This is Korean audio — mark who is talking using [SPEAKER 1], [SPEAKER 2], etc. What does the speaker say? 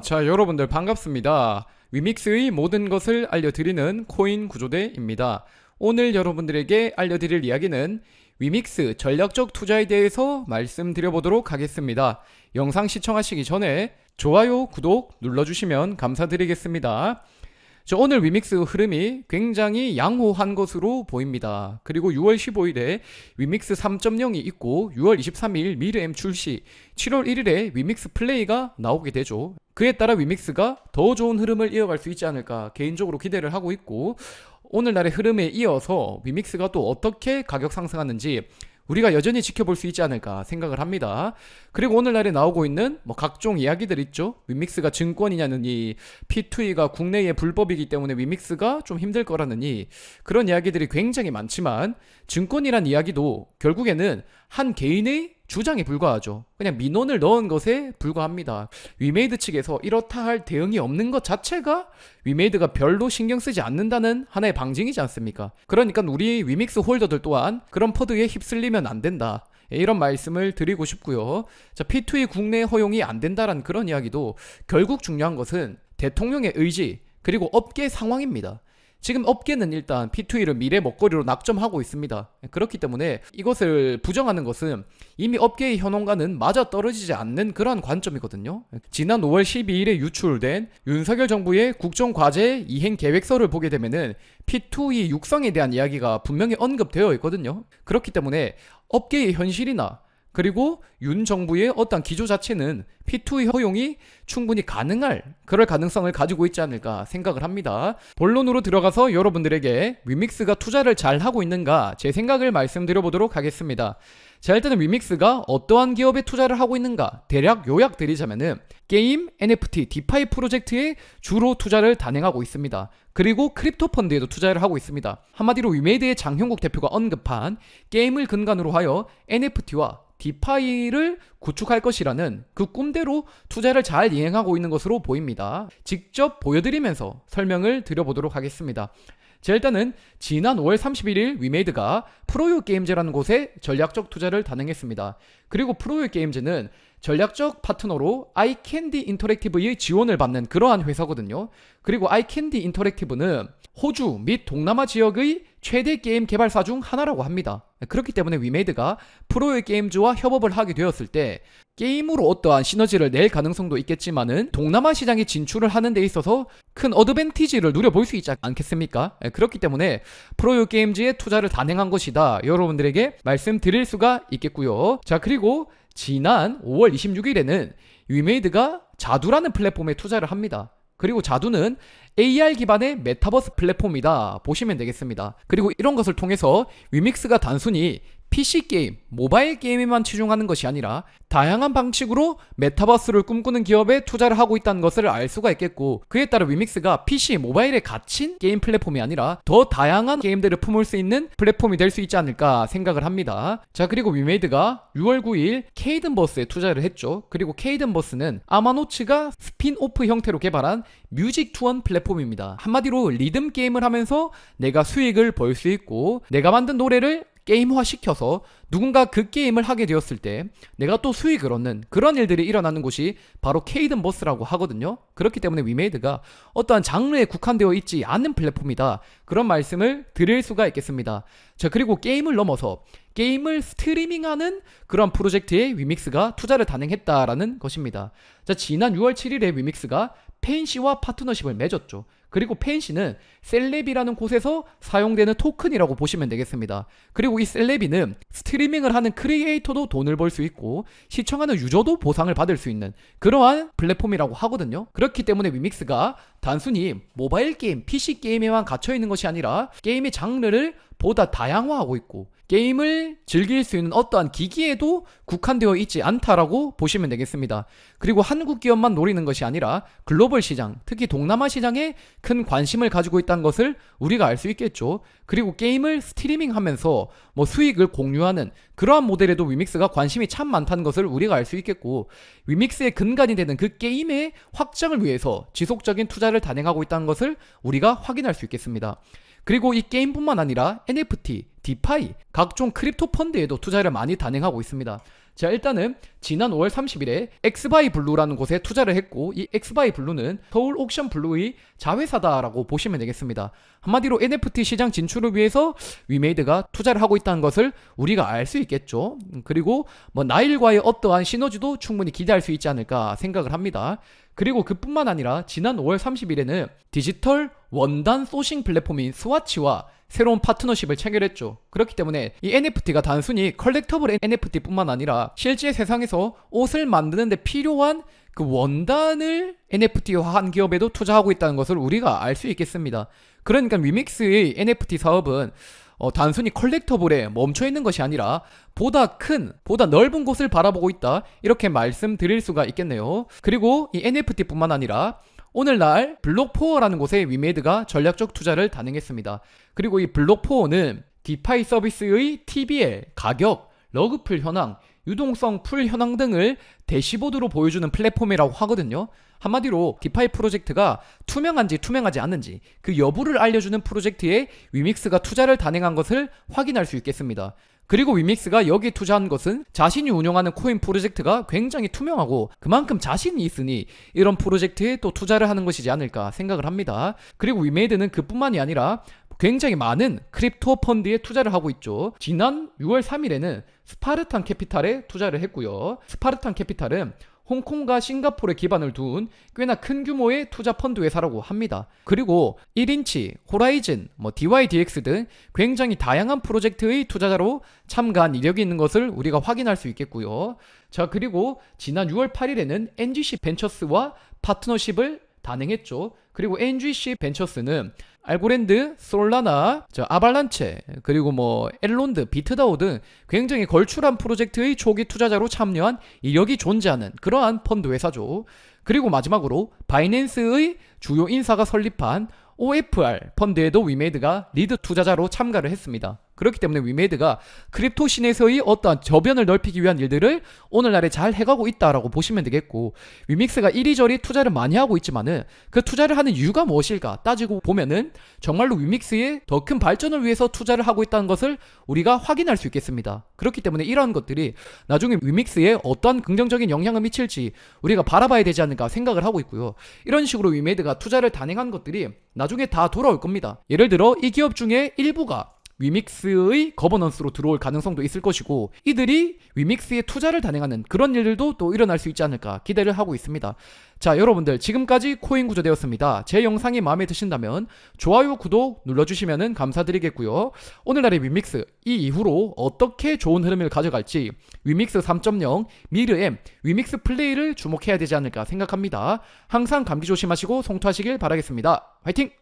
[SPEAKER 1] 자, 여러분들 반갑습니다. 위믹스의 모든 것을 알려드리는 코인 구조대입니다. 오늘 여러분들에게 알려드릴 이야기는 위믹스 전략적 투자에 대해서 말씀드려보도록 하겠습니다. 영상 시청하시기 전에 좋아요, 구독 눌러주시면 감사드리겠습니다. 오늘 위믹스 흐름이 굉장히 양호한 것으로 보입니다. 그리고 6월 15일에 위믹스 3.0이 있고 6월 23일 미르엠 출시, 7월 1일에 위믹스 플레이가 나오게 되죠. 그에 따라 위믹스가 더 좋은 흐름을 이어갈 수 있지 않을까 개인적으로 기대를 하고 있고, 오늘날의 흐름에 이어서 위믹스가 또 어떻게 가격 상승하는지 우리가 여전히 지켜볼 수 있지 않을까 생각을 합니다. 그리고 오늘날에 나오고 있는 각종 이야기들 있죠. 위믹스가 증권이냐느니, P2E가 국내의 불법이기 때문에 위믹스가 좀 힘들 거라느니, 그런 이야기들이 굉장히 많지만 증권이란 이야기도 결국에는 한 개인의 주장에 불과하죠. 그냥 민원을 넣은 것에 불과합니다. 위메이드 측에서 이렇다 할 대응이 없는 것 자체가 위메이드가 별로 신경 쓰지 않는다는 하나의 방증이지 않습니까? 그러니까 우리 위믹스 홀더들 또한 그런 퍼드에 휩쓸리면 안 된다, 이런 말씀을 드리고 싶고요. P2E 국내 허용이 안 된다라는 그런 이야기도 결국 중요한 것은 대통령의 의지 그리고 업계 상황입니다. 지금 업계는 일단 P2E를 미래 먹거리로 낙점하고 있습니다. 그렇기 때문에 이것을 부정하는 것은 이미 업계의 현황과는 맞아떨어지지 않는 그러한 관점이거든요. 지난 5월 12일에 유출된 윤석열 정부의 국정과제 이행 계획서를 보게 되면은 P2E 육성에 대한 이야기가 분명히 언급되어 있거든요. 그렇기 때문에 업계의 현실이나 그리고 윤 정부의 어떤 기조 자체는 P2E 허용이 충분히 가능할 그럴 가능성을 가지고 있지 않을까 생각을 합니다. 본론으로 들어가서 여러분들에게 위믹스가 투자를 잘 하고 있는가 제 생각을 말씀드려보도록 하겠습니다. 자, 일단은 위믹스가 어떠한 기업에 투자를 하고 있는가 대략 요약드리자면은 게임, NFT, 디파이 프로젝트에 주로 투자를 단행하고 있습니다. 그리고 크립토 펀드에도 투자를 하고 있습니다. 한마디로 위메이드의 장형국 대표가 언급한 게임을 근간으로 하여 NFT와 디파이를 구축할 것이라는 그 꿈대로 투자를 잘 이행하고 있는 것으로 보입니다. 직접 보여드리면서 설명을 드려보도록 하겠습니다. 자, 일단은 지난 5월 31일 위메이드가 프로유 게임즈라는 곳에 전략적 투자를 단행했습니다. 그리고 프로유 게임즈는 전략적 파트너로 아이캔디 인터랙티브의 지원을 받는 그러한 회사거든요. 그리고 아이캔디 인터랙티브는 호주 및 동남아 지역의 최대 게임 개발사 중 하나라고 합니다. 그렇기 때문에 위메이드가 프로의 게임즈와 협업을 하게 되었을 때 게임으로 어떠한 시너지를 낼 가능성도 있겠지만은 동남아 시장에 진출을 하는 데 있어서 큰 어드밴티지를 누려볼 수 있지 않겠습니까? 그렇기 때문에 프로유 게임즈에 투자를 단행한 것이다, 여러분들에게 말씀드릴 수가 있겠고요. 자, 그리고 지난 5월 26일에는 위메이드가 자두라는 플랫폼에 투자를 합니다. 그리고 자두는 AR 기반의 메타버스 플랫폼이다 보시면 되겠습니다. 그리고 이런 것을 통해서 위믹스가 단순히 PC게임, 모바일 게임에만 치중하는 것이 아니라 다양한 방식으로 메타버스를 꿈꾸는 기업에 투자를 하고 있다는 것을 알 수가 있겠고, 그에 따라 위믹스가 PC, 모바일에 갇힌 게임 플랫폼이 아니라 더 다양한 게임들을 품을 수 있는 플랫폼이 될 수 있지 않을까 생각을 합니다. 자, 그리고 위메이드가 6월 9일 케이든버스에 투자를 했죠. 그리고 케이든버스는 아마노츠가 스핀오프 형태로 개발한 뮤직 투원 플랫폼입니다. 한마디로 리듬 게임을 하면서 내가 수익을 벌 수 있고, 내가 만든 노래를 게임화 시켜서 누군가 그 게임을 하게 되었을 때 내가 또 수익을 얻는 그런 일들이 일어나는 곳이 바로 케이든버스라고 하거든요. 그렇기 때문에 위메이드가 어떠한 장르에 국한되어 있지 않은 플랫폼이다, 그런 말씀을 드릴 수가 있겠습니다. 자, 그리고 게임을 넘어서 게임을 스트리밍하는 그런 프로젝트에 위믹스가 투자를 단행했다라는 것입니다. 자, 지난 6월 7일에 위믹스가 펜시와 파트너십을 맺었죠. 그리고 펜시는 셀레비라는 곳에서 사용되는 토큰이라고 보시면 되겠습니다. 그리고 이 셀레비는 스트리밍을 하는 크리에이터도 돈을 벌 수 있고 시청하는 유저도 보상을 받을 수 있는 그러한 플랫폼이라고 하거든요. 그렇기 때문에 위믹스가 단순히 모바일 게임, PC 게임에만 갇혀있는 것이 아니라 게임의 장르를 보다 다양화하고 있고 게임을 즐길 수 있는 어떠한 기기에도 국한되어 있지 않다라고 보시면 되겠습니다. 그리고 한국 기업만 노리는 것이 아니라 글로벌 시장, 특히 동남아 시장에 큰 관심을 가지고 있다는 것을 우리가 알 수 있겠죠. 그리고 게임을 스트리밍하면서 수익을 공유하는 그러한 모델에도 위믹스가 관심이 참 많다는 것을 우리가 알 수 있겠고, 위믹스의 근간이 되는 그 게임의 확장을 위해서 지속적인 투자를 단행하고 있다는 것을 우리가 확인할 수 있겠습니다. 그리고 이 게임뿐만 아니라 NFT, 디파이, 각종 크립토 펀드에도 투자를 많이 단행하고 있습니다. 자, 일단은 지난 5월 30일에 엑스바이 블루라는 곳에 투자를 했고, 이 엑스바이 블루는 서울 옥션 블루의 자회사다라고 보시면 되겠습니다. 한마디로 NFT 시장 진출을 위해서 위메이드가 투자를 하고 있다는 것을 우리가 알 수 있겠죠. 그리고 뭐 나일과의 어떠한 시너지도 충분히 기대할 수 있지 않을까 생각을 합니다. 그리고 그뿐만 아니라 지난 5월 30일에는 디지털 원단 소싱 플랫폼인 스와치와 새로운 파트너십을 체결했죠. 그렇기 때문에 이 NFT가 단순히 컬렉터블 NFT뿐만 아니라 실제 세상에서 옷을 만드는 데 필요한 그 원단을 NFT화한 기업에도 투자하고 있다는 것을 우리가 알 수 있겠습니다. 그러니까 위믹스의 NFT 사업은 단순히 컬렉터블에 멈춰있는 것이 아니라 보다 큰, 보다 넓은 곳을 바라보고 있다, 이렇게 말씀드릴 수가 있겠네요. 그리고 이 NFT뿐만 아니라 오늘날 블록4라는 곳에 위메이드가 전략적 투자를 단행했습니다. 그리고 이 블록4는 디파이 서비스의 TBL, 가격, 러그풀 현황, 유동성 풀 현황 등을 대시보드로 보여주는 플랫폼이라고 하거든요. 한마디로 디파이 프로젝트가 투명한지 투명하지 않는지 그 여부를 알려주는 프로젝트에 위믹스가 투자를 단행한 것을 확인할 수 있겠습니다. 그리고 위믹스가 여기에 투자한 것은 자신이 운영하는 코인 프로젝트가 굉장히 투명하고 그만큼 자신이 있으니 이런 프로젝트에 또 투자를 하는 것이지 않을까 생각을 합니다. 그리고 위메이드는 그뿐만이 아니라 굉장히 많은 크립토 펀드에 투자를 하고 있죠. 지난 6월 3일에는 스파르탄 캐피탈에 투자를 했고요. 스파르탄 캐피탈은 홍콩과 싱가포르에 기반을 둔 꽤나 큰 규모의 투자 펀드 회사라고 합니다. 그리고 1인치, 호라이즌, DYDX 등 굉장히 다양한 프로젝트의 투자자로 참가한 이력이 있는 것을 우리가 확인할 수 있겠고요. 자, 그리고 지난 6월 8일에는 NGC 벤처스와 파트너십을 단행했죠. 그리고 NGC 벤처스는 알고랜드, 솔라나, 아발란체, 그리고 엘론드, 비트다오 등 굉장히 걸출한 프로젝트의 초기 투자자로 참여한 이력이 존재하는 그러한 펀드 회사죠. 그리고 마지막으로 바이낸스의 주요 인사가 설립한 OFR 펀드에도 위메이드가 리드 투자자로 참가를 했습니다. 그렇기 때문에 위메이드가 크립토 씬에서의 어떠한 저변을 넓히기 위한 일들을 오늘날에 잘 해가고 있다라고 보시면 되겠고, 위믹스가 이리저리 투자를 많이 하고 있지만은 그 투자를 하는 이유가 무엇일까 따지고 보면은 정말로 위믹스의 더 큰 발전을 위해서 투자를 하고 있다는 것을 우리가 확인할 수 있겠습니다. 그렇기 때문에 이러한 것들이 나중에 위믹스에 어떠한 긍정적인 영향을 미칠지 우리가 바라봐야 되지 않을까 생각을 하고 있고요. 이런 식으로 위메이드가 투자를 단행한 것들이 나중에 다 돌아올 겁니다. 예를 들어 이 기업 중에 일부가 위믹스의 거버넌스로 들어올 가능성도 있을 것이고, 이들이 위믹스에 투자를 단행하는 그런 일들도 또 일어날 수 있지 않을까 기대를 하고 있습니다. 자, 여러분들 지금까지 코인 구조되었습니다. 제 영상이 마음에 드신다면 좋아요, 구독 눌러주시면 감사드리겠고요. 오늘날의 위믹스, 이 이후로 어떻게 좋은 흐름을 가져갈지 위믹스 3.0, 미르엠, 위믹스 플레이를 주목해야 되지 않을까 생각합니다. 항상 감기 조심하시고 송투하시길 바라겠습니다. 화이팅!